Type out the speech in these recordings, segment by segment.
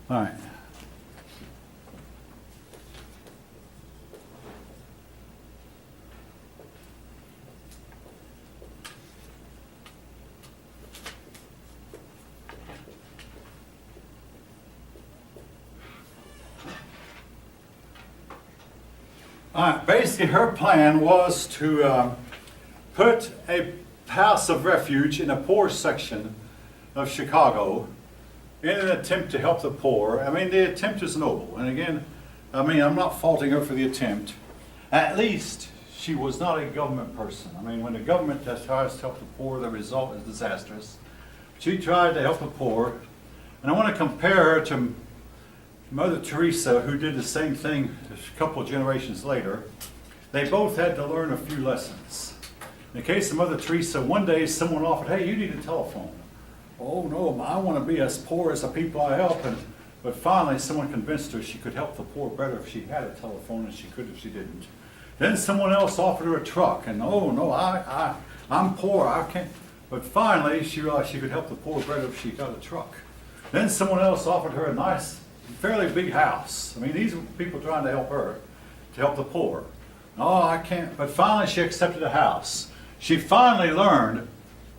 All right. Basically, her plan was to put a house of refuge in a poor section of Chicago in an attempt to help the poor. I mean, the attempt is noble. And again, I'm not faulting her for the attempt. At least she was not a government person. I mean, when the government tries to help the poor, the result is disastrous. She tried to help the poor. And I want to compare her to Mother Teresa, who did the same thing a couple of generations later. They both had to learn a few lessons. In the case of Mother Teresa, one day someone offered, hey, you need a telephone. Oh no, I want to be as poor as the people I help. But finally someone convinced her she could help the poor better if she had a telephone than she could if she didn't. Then someone else offered her a truck, and oh no, I'm poor, I can't. But finally she realized she could help the poor better if she got a truck. Then someone else offered her a nice, fairly big house. I mean, these are people trying to help her, to help the poor. No, I can't. But finally she accepted a house. She finally learned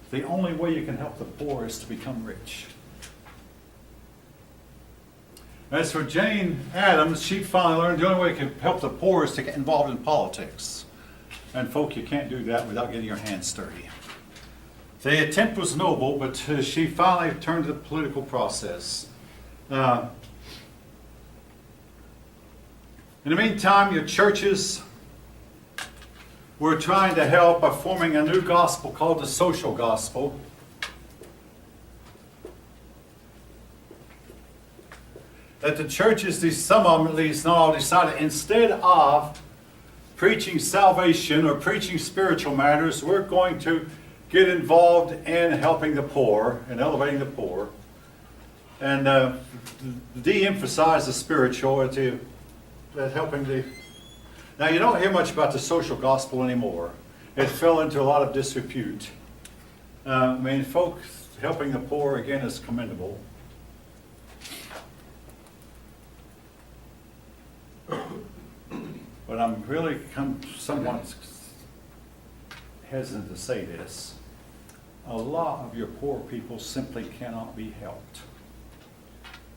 the only way you can help the poor is to become rich. As for Jane Addams, she finally learned the only way you can help the poor is to get involved in politics. And folk, you can't do that without getting your hands dirty. The attempt was noble, but she finally turned to the political process. In the meantime, your churches were trying to help by forming a new gospel called the social gospel. That the churches, some of them at least, not all, decided instead of preaching salvation or preaching spiritual matters, we're going to get involved in helping the poor and elevating the poor, and de-emphasize the spiritual and helping the. Now, you don't hear much about the social gospel anymore. It fell into a lot of disrepute. Folks helping the poor, again, is commendable. But I'm really somewhat hesitant to say this. A lot of your poor people simply cannot be helped.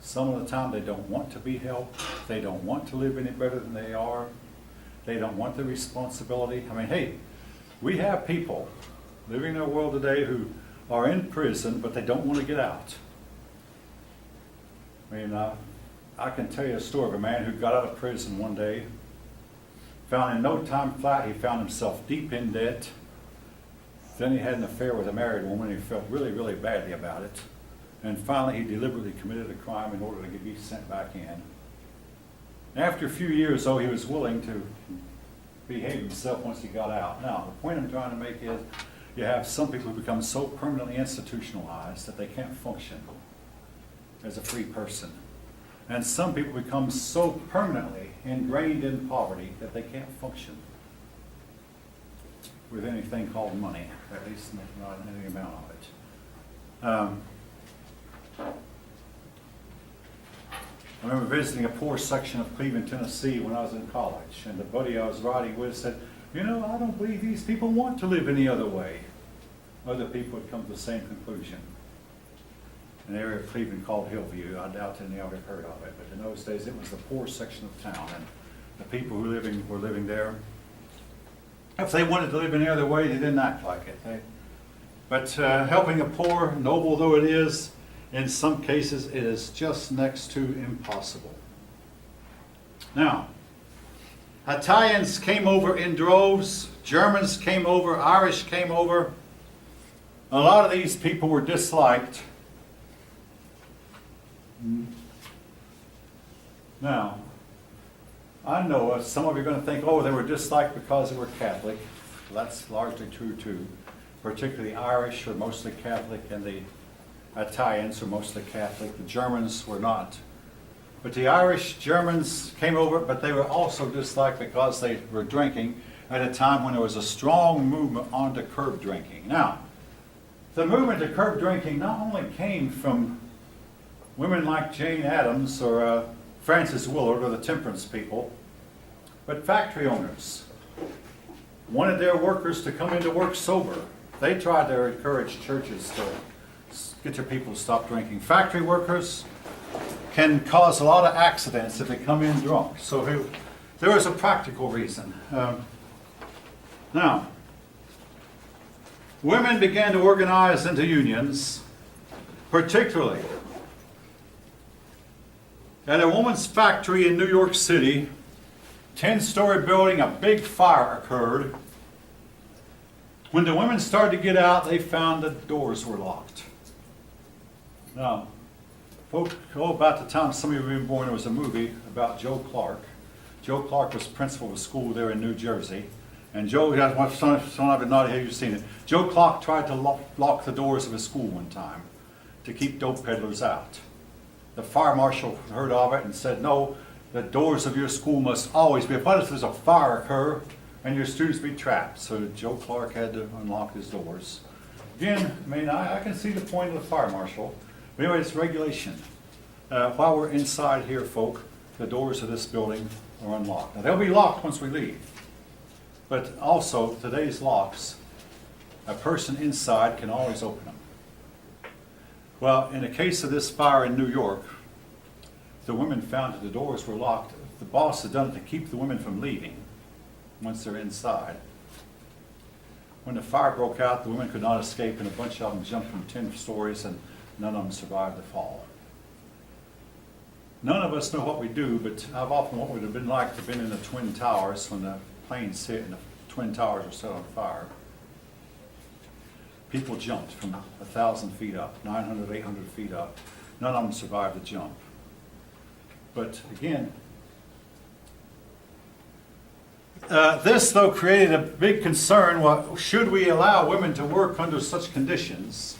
Some of the time they don't want to be helped. They don't want to live any better than they are. They don't want the responsibility. I mean, hey, we have people living in our world today who are in prison, but they don't want to get out. I can tell you a story of a man who got out of prison one day, found in no time flat, he found himself deep in debt. Then he had an affair with a married woman. He felt really, really badly about it. And finally, he deliberately committed a crime in order to be sent back in. After a few years, though, he was willing to behave himself once he got out. Now, the point I'm trying to make is you have some people who become so permanently institutionalized that they can't function as a free person. And some people become so permanently ingrained in poverty that they can't function with anything called money, at least not any amount of it. I remember visiting a poor section of Cleveland, Tennessee when I was in college, and the buddy I was riding with said, I don't believe these people want to live any other way. Other people had come to the same conclusion. An area of Cleveland called Hillview. I doubt any of you have heard of it, but in those days it was the poor section of town, and the people who were living there, if they wanted to live any other way, they didn't act like it. But helping the poor, noble though it is, in some cases it is just next to impossible. Now, Italians came over in droves, Germans came over, Irish came over. A lot of these people were disliked. Now, I know some of you are going to think, they were disliked because they were Catholic. Well, that's largely true too. Particularly the Irish were mostly Catholic, and the Italians were mostly Catholic. The Germans were not. But the Irish, Germans came over, but they were also disliked because they were drinking at a time when there was a strong movement on to curb drinking. Now, the movement to curb drinking not only came from women like Jane Addams or Frances Willard or the temperance people, but factory owners wanted their workers to come into work sober. They tried to encourage churches to get their people to stop drinking. Factory workers can cause a lot of accidents if they come in drunk. So there was a practical reason. Now, women began to organize into unions, particularly at a woman's factory in New York City. 10-story building, a big fire occurred. When the women started to get out, they found the doors were locked. Now, folks, about the time some of you were born, there was a movie about Joe Clark. Joe Clark was principal of a school there in New Jersey. And Joe, some of you not have you seen it. Joe Clark tried to lock the doors of his school one time to keep dope peddlers out. The fire marshal heard of it and said, no, the doors of your school must always be, what if there's a fire occur and your students be trapped? So Joe Clark had to unlock his doors. Again, I mean, I can see the point of the fire marshal. But anyway, it's regulation. While we're inside here, folk, the doors of this building are unlocked. Now, they'll be locked once we leave. But also, today's locks, a person inside can always open them. Well, in the case of this fire in New York, the women found that the doors were locked. The boss had done it to keep the women from leaving once they're inside. When the fire broke out, the women could not escape, and a bunch of them jumped from 10 stories, and none of them survived the fall. None of us know what we do, but I've often what would have been like to have been in the Twin Towers when the planes hit and the Twin Towers were set on fire. People jumped from 1,000 feet up, 900, 800 feet up. None of them survived the jump. But again, this, though, created a big concern. Well, should we allow women to work under such conditions?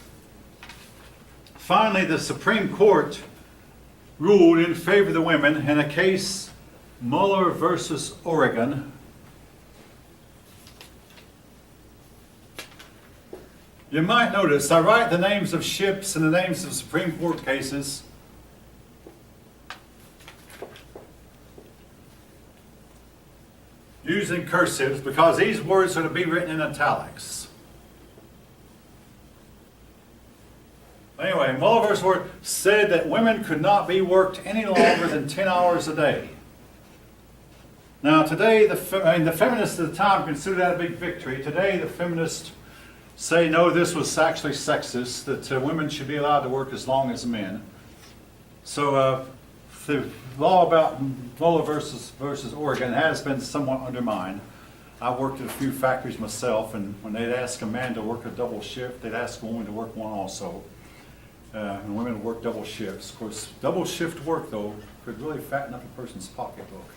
Finally, the Supreme Court ruled in favor of the women in a case, Mueller versus Oregon. You might notice I write the names of ships and the names of Supreme Court cases using cursives because these words are to be written in italics. Anyway, Mueller versus Oregon said that women could not be worked any longer than 10 hours a day. Now today, the feminists at the time considered that a big victory. Today, the feminists say, no, this was actually sexist, that women should be allowed to work as long as men. So the law about Mueller versus Oregon has been somewhat undermined. I worked at a few factories myself, and when they'd ask a man to work a double shift, they'd ask a woman to work one also. And women would work double shifts. Of course, double shift work, though, could really fatten up a person's pocketbook.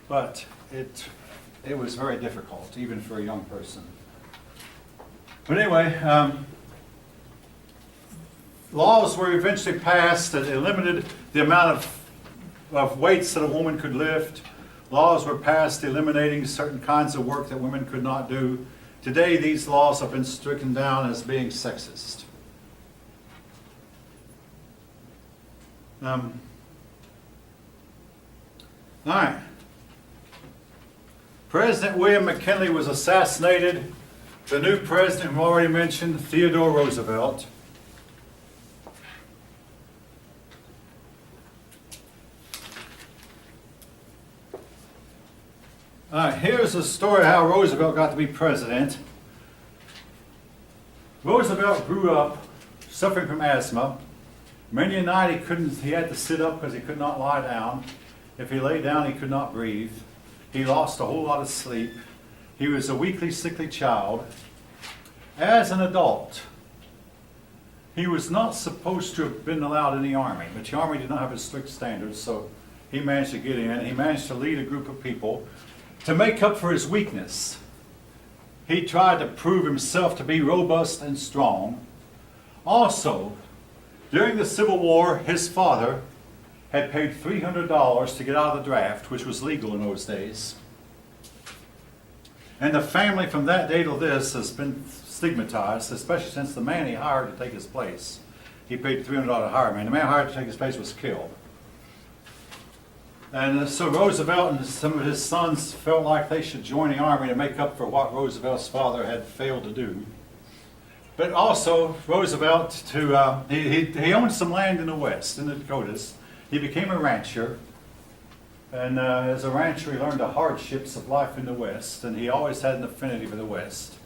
But it was very difficult, even for a young person. But anyway, laws were eventually passed that limited the amount of weights that a woman could lift. Laws were passed eliminating certain kinds of work that women could not do. Today, these laws have been stricken down as being sexist. All right. President William McKinley was assassinated. The new president, we already mentioned, Theodore Roosevelt. Here's the story of how Roosevelt got to be president. Roosevelt grew up suffering from asthma. Many a night he had to sit up because he could not lie down. If he lay down, he could not breathe. He lost a whole lot of sleep. He was a weakly, sickly child. As an adult, he was not supposed to have been allowed in the Army, but the Army did not have its strict standards, so he managed to get in. He managed to lead a group of people. To make up for his weakness, he tried to prove himself to be robust and strong. Also, during the Civil War, his father had paid $300 to get out of the draft, which was legal in those days. And the family from that day to this has been stigmatized, especially since the man he hired to take his place, he paid $300 to hire a man. The man hired to take his place was killed. And so Roosevelt and some of his sons felt like they should join the army to make up for what Roosevelt's father had failed to do. But also, Roosevelt, he owned some land in the West, in the Dakotas. He became a rancher. And as a rancher, he learned the hardships of life in the West. And he always had an affinity for the West.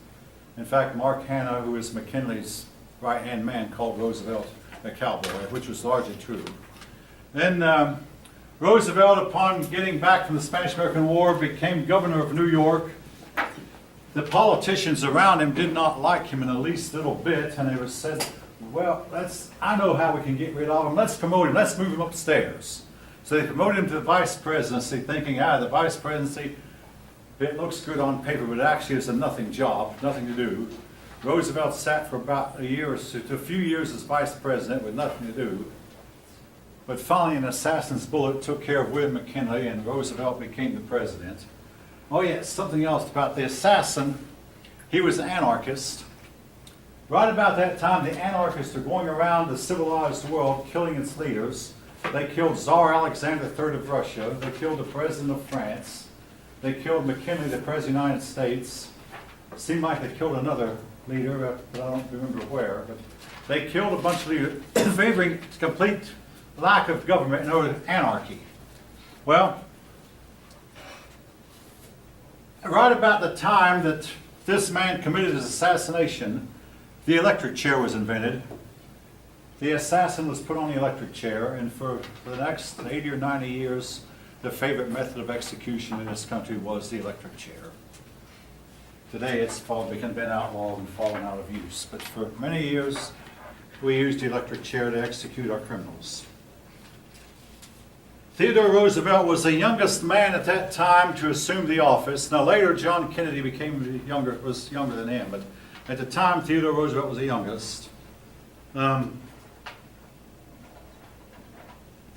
In fact, Mark Hanna, who is McKinley's right-hand man, called Roosevelt a cowboy, which was largely true. Then Roosevelt, upon getting back from the Spanish-American War, became governor of New York. The politicians around him did not like him in the least little bit, and they said, well, I know how we can get rid of him. Let's promote him. Let's move him upstairs. So they promoted him to the vice presidency, thinking, the vice presidency, it looks good on paper, but actually it's a nothing job, nothing to do. Roosevelt sat for about a few years as vice president with nothing to do. But finally, an assassin's bullet took care of William McKinley, and Roosevelt became the president. Oh yes, something else about the assassin. He was an anarchist. Right about that time, the anarchists are going around the civilized world killing its leaders. They killed Tsar Alexander III of Russia. They killed the president of France. They killed McKinley, the president of the United States. It seemed like they killed another leader, but I don't remember where. But they killed a bunch of leaders, favoring complete lack of government and order anarchy. Well, right about the time that this man committed his assassination, the electric chair was invented. The assassin was put on the electric chair, and for the next 80 or 90 years, the favorite method of execution in this country was the electric chair. Today it's been outlawed and fallen out of use, but for many years we used the electric chair to execute our criminals. Theodore Roosevelt was the youngest man at that time to assume the office. Now later John Kennedy was younger than him, but at the time Theodore Roosevelt was the youngest.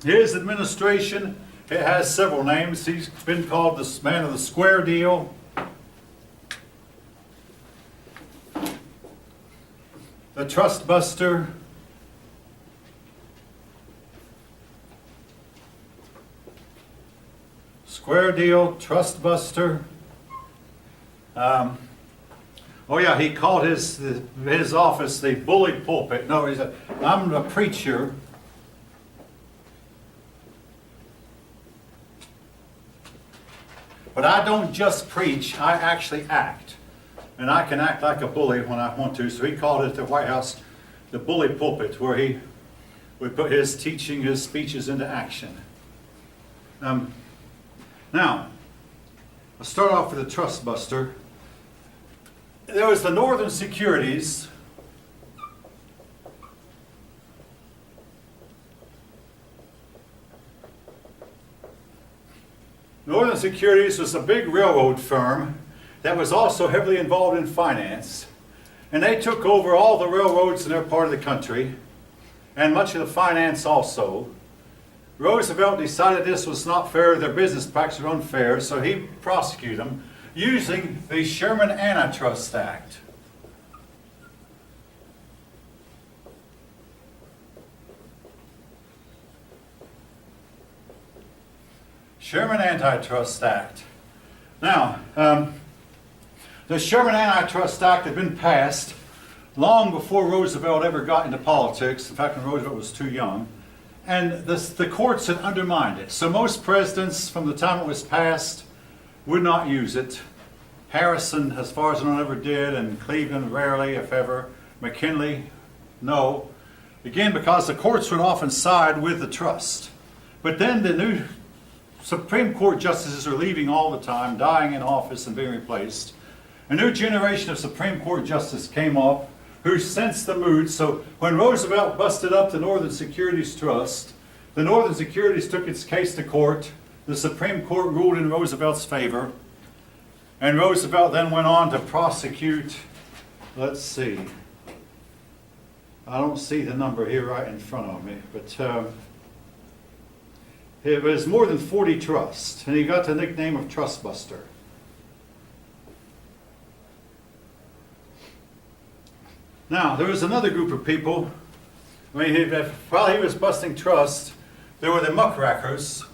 His administration, it has several names. He's been called the man of the square deal, the trust buster, square deal, trust buster. He called his office the bully pulpit. No, he said, I'm a preacher. But I don't just preach, I actually act. And I can act like a bully when I want to. So he called it at the White House the bully pulpit, where he would put his teaching, his speeches into action. Now, I'll start off with the trust buster. There was the Northern Securities. Northern Securities was a big railroad firm that was also heavily involved in finance. And they took over all the railroads in their part of the country, and much of the finance also. Roosevelt decided this was not fair, their business practices were unfair, so he prosecuted them using the Sherman Antitrust Act. Sherman Antitrust Act. Now, the Sherman Antitrust Act had been passed long before Roosevelt ever got into politics. In fact, when Roosevelt was too young. And the courts had undermined it. So most presidents, from the time it was passed, would not use it. Harrison, as far as I know, never did, and Cleveland rarely, if ever. McKinley, no. Again, because the courts would often side with the trust. But then the new Supreme Court justices are leaving all the time, dying in office and being replaced. A new generation of Supreme Court justices came up who sensed the mood. So when Roosevelt busted up the Northern Securities Trust, the Northern Securities took its case to court. The Supreme Court ruled in Roosevelt's favor. And Roosevelt then went on to prosecute, let's see, I don't see the number here right in front of me, but it was more than 40 trusts, and he got the nickname of Trust Buster. Now, there was another group of people I mean, while he was busting trust, there were the muckrakers.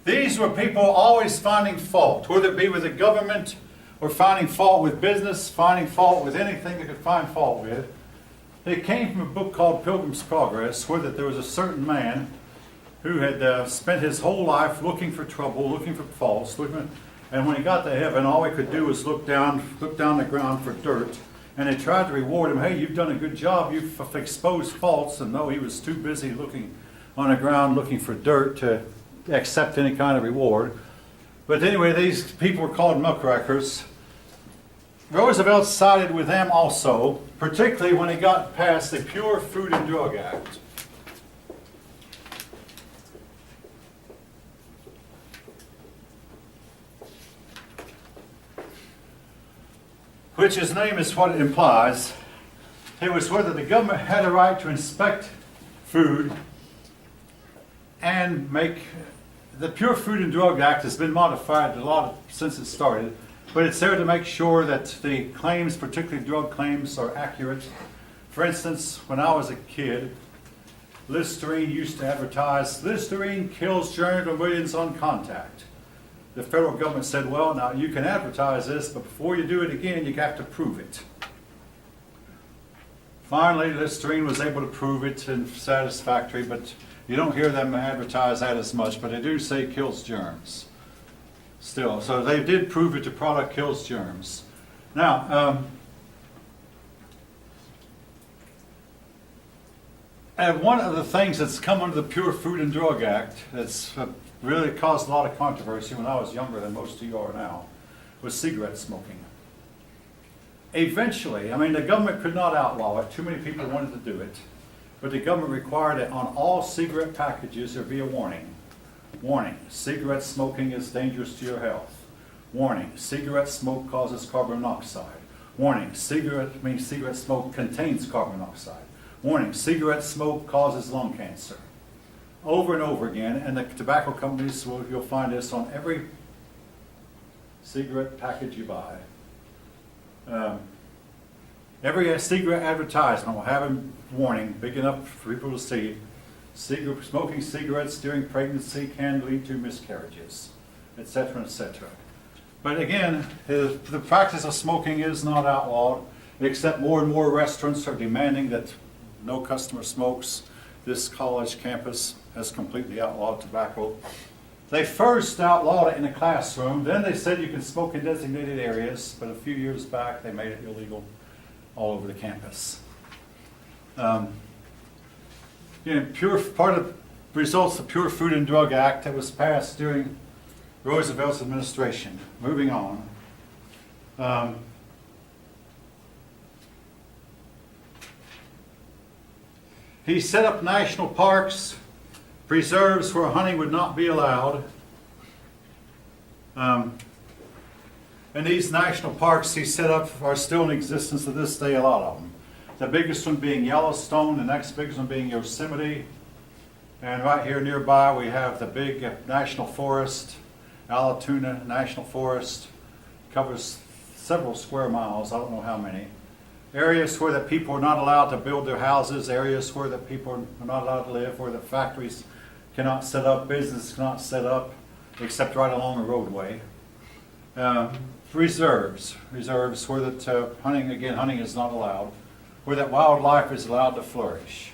These were people always finding fault, whether it be with the government or finding fault with business, finding fault with anything they could find fault with. It came from a book called Pilgrim's Progress, where that there was a certain man who had spent his whole life looking for trouble, looking for faults, and when he got to heaven, all he could do was look down the ground for dirt. And they tried to reward him. Hey, you've done a good job. You've exposed faults. And no, he was too busy looking on the ground, looking for dirt to accept any kind of reward. But anyway, these people were called muckrakers. Roosevelt sided with them also, particularly when he got past the Pure Food and Drug Act. Which his name is what it implies. It was whether the government had a right to inspect food and make. The Pure Food and Drug Act has been modified a lot since it started, but it's there to make sure that the claims, particularly drug claims, are accurate. For instance, when I was a kid, Listerine used to advertise, Listerine kills germs or millions on contact. The federal government said, well, now you can advertise this, but before you do it again, you have to prove it. Finally, Listerine was able to prove it and satisfactory, but you don't hear them advertise that as much, but they do say kills germs still. So they did prove it, the product kills germs. Now, and one of the things that's come under the Pure Food and Drug Act that's really caused a lot of controversy when I was younger than most of you are now, was cigarette smoking. Eventually, I mean, the government could not outlaw it. Too many people wanted to do it. But the government required that on all cigarette packages there be a warning. Warning, cigarette smoking is dangerous to your health. Warning, cigarette smoke causes carbon monoxide. Warning, cigarette smoke contains carbon monoxide. Warning, cigarette smoke causes lung cancer. Over and over again, and the tobacco companies, you'll find this on every cigarette package you buy. Every cigarette advertisement will have a warning big enough for people to see. Smoking cigarettes during pregnancy can lead to miscarriages, etc., etc. But again, the practice of smoking is not outlawed, except more and more restaurants are demanding that no customer smokes. This college campus has completely outlawed tobacco. They first outlawed it in a classroom, then they said you can smoke in designated areas, but a few years back they made it illegal all over the campus. Part of results of the Pure Food and Drug Act that was passed during Roosevelt's administration. Moving on. He set up national parks, preserves where hunting would not be allowed. And these national parks he set up are still in existence to this day, a lot of them. The biggest one being Yellowstone, the next biggest one being Yosemite. And right here nearby we have the big national forest, Allatoona National Forest. Covers several square miles, I don't know how many. Areas where the people are not allowed to build their houses, areas where the people are not allowed to live, where the factories cannot set up, business cannot set up, except right along a roadway. Reserves where that hunting is not allowed, where that wildlife is allowed to flourish.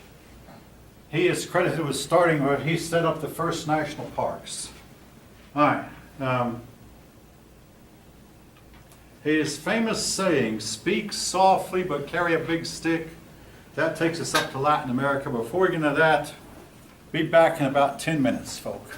He is credited with starting where he set up the first national parks. All right. His famous saying, speak softly but carry a big stick, that takes us up to Latin America. Before we get into that, be back in about 10 minutes, folk.